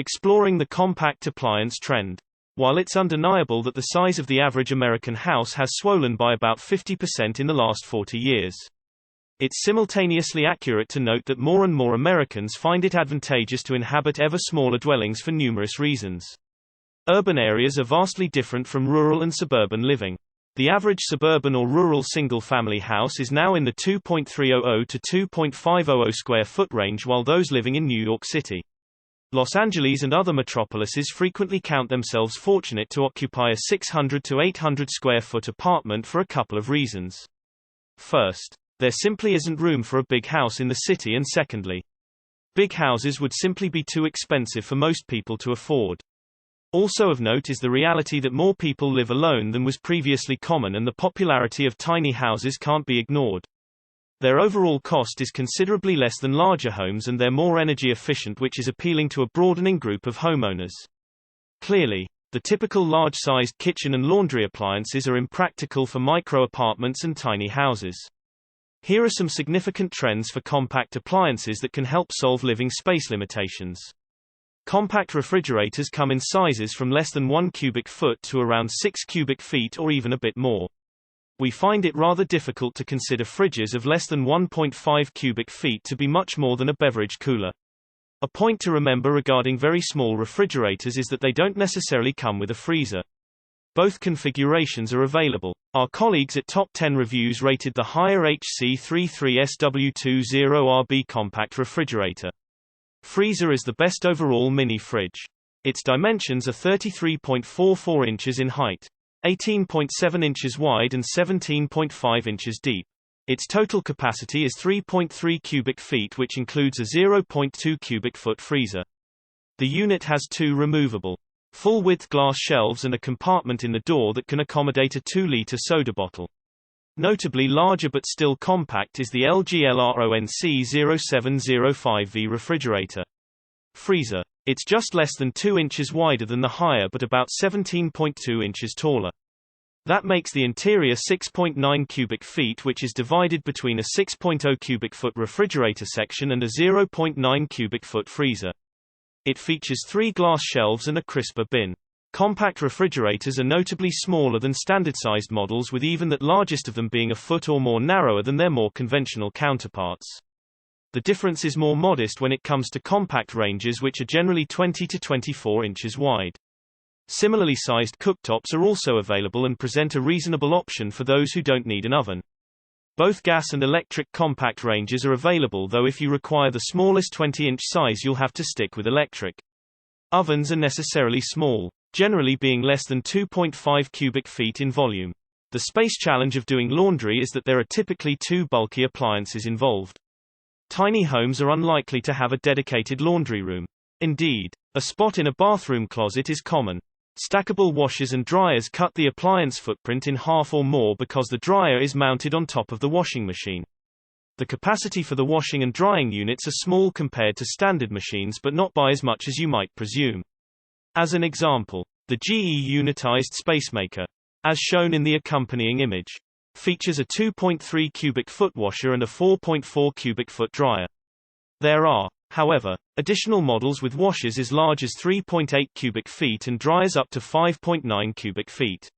Exploring the compact appliance trend. While it's undeniable that the size of the average American house has swollen by about 50% in the last 40 years, it's simultaneously accurate to note that more and more Americans find it advantageous to inhabit ever smaller dwellings for numerous reasons. Urban areas are vastly different from rural and suburban living. The average suburban or rural single-family house is now in the 2.300 to 2.500 square foot range, while those living in New York City, Los Angeles and other metropolises frequently count themselves fortunate to occupy a 600 to 800 square foot apartment for a couple of reasons. First, there simply isn't room for a big house in the city, and secondly, big houses would simply be too expensive for most people to afford. Also of note is the reality that more people live alone than was previously common, and the popularity of tiny houses can't be ignored. Their overall cost is considerably less than larger homes, and they're more energy efficient, which is appealing to a broadening group of homeowners. Clearly, the typical large-sized kitchen and laundry appliances are impractical for micro-apartments and tiny houses. Here are some significant trends for compact appliances that can help solve living space limitations. Compact refrigerators come in sizes from less than 1 cubic foot to around 6 cubic feet or even a bit more. We find it rather difficult to consider fridges of less than 1.5 cubic feet to be much more than a beverage cooler. A point to remember regarding very small refrigerators is that they don't necessarily come with a freezer. Both configurations are available. Our colleagues at Top 10 Reviews rated the higher HC33SW20RB compact refrigerator. Freezer is the best overall mini fridge. Its dimensions are 33.44 inches in height, 18.7 inches wide and 17.5 inches deep. Its total capacity is 3.3 cubic feet, which includes a 0.2 cubic foot freezer. The unit has two removable, full-width glass shelves and a compartment in the door that can accommodate a 2-liter soda bottle. Notably larger but still compact is the LG LRONC0705V refrigerator. Freezer. It's just less than 2 inches wider than the higher but about 17.2 inches taller. That makes the interior 6.9 cubic feet, which is divided between a 6.0 cubic foot refrigerator section and a 0.9 cubic foot freezer. It features 3 glass shelves and a crisper bin. Compact refrigerators are notably smaller than standard-sized models, with even that largest of them being a foot or more narrower than their more conventional counterparts. The difference is more modest when it comes to compact ranges, which are generally 20 to 24 inches wide. Similarly sized cooktops are also available and present a reasonable option for those who don't need an oven. Both gas and electric compact ranges are available, though if you require the smallest 20-inch size you'll have to stick with electric. Ovens are necessarily small, generally being less than 2.5 cubic feet in volume. The space challenge of doing laundry is that there are typically two bulky appliances involved. Tiny homes are unlikely to have a dedicated laundry room. Indeed, a spot in a bathroom closet is common. Stackable washers and dryers cut the appliance footprint in half or more because the dryer is mounted on top of the washing machine. The capacity for the washing and drying units are small compared to standard machines, but not by as much as you might presume. As an example, the GE unitized spacemaker, as shown in the accompanying image, features a 2.3 cubic foot washer and a 4.4 cubic foot dryer. There are, however, additional models with washers as large as 3.8 cubic feet and dryers up to 5.9 cubic feet.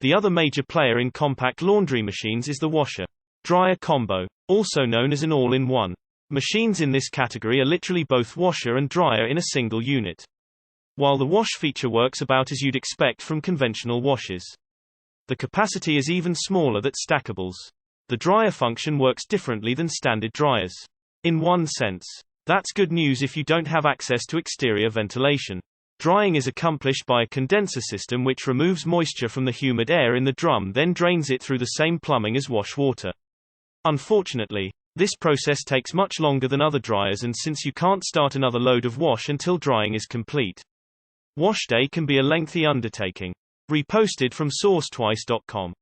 The other major player in compact laundry machines is the washer-dryer combo, also known as an all-in-one. Machines in this category are literally both washer and dryer in a single unit. While the wash feature works about as you'd expect from conventional washers, the capacity is even smaller than stackables. The dryer function works differently than standard dryers. In one sense, that's good news if you don't have access to exterior ventilation. Drying is accomplished by a condenser system which removes moisture from the humid air in the drum, then drains it through the same plumbing as wash water. Unfortunately, this process takes much longer than other dryers, and since you can't start another load of wash until drying is complete, wash day can be a lengthy undertaking. Reposted from sourcetwice.com.